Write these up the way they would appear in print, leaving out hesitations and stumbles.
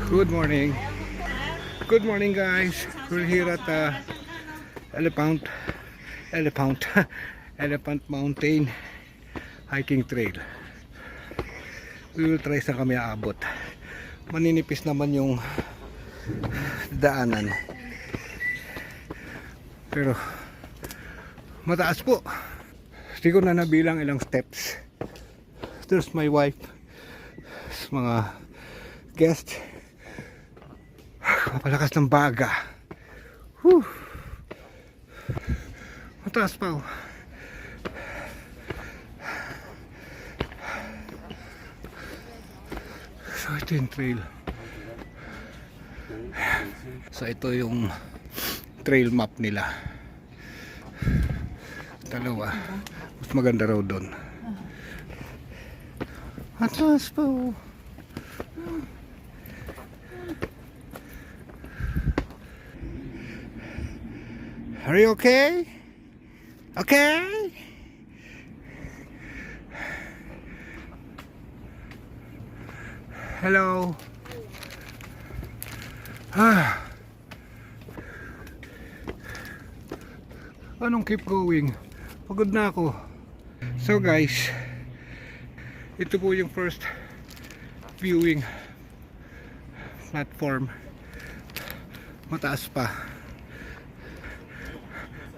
Good morning. Good morning, guys. We're here at Elephant Elephant Mountain hiking trail. We will try saan kami aabot. Maninipis naman yung daanan. Pero mataas po. Hindi ko na nabilang ilang steps. There's my wife. Mga guest. Mapalakas ng baga. Whew. Mataas pa oh. So ito yung trail. So ito yung trail map nila. Dalawa. Mas maganda raw doon. Mataas pa oh. Are you okay? Okay? Hello. Anong keep going? Pagod na ako. So guys, ito po yung first viewing platform. Mataas pa.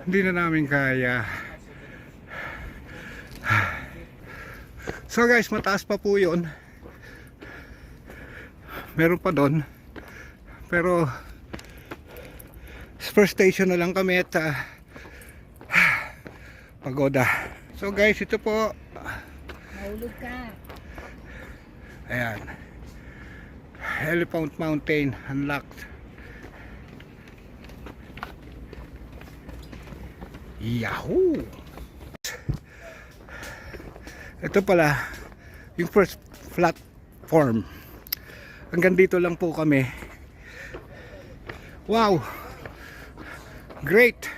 Hindi na namin kaya. So guys, mataas pa po yun. Meron pa doon. Pero first station na lang kami at pagoda. So guys, ito po. Mahulog ka. Ayan. Elephant Mountain unlocked. Yahoo! Ito pala yung first platform. Hanggang dito lang po kami. Wow! Great!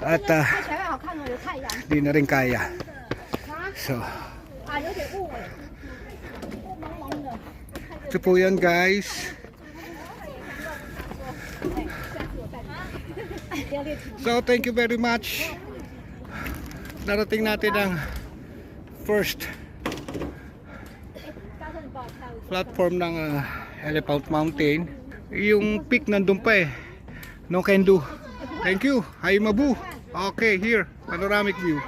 At di na rin kaya. So ito po yan guys. So thank you very much. Narating natin ang first platform ng Elephant Mountain. Yung peak nandun pa eh. No can do. Thank you. Hi Mabu. Okay, here. Panoramic view.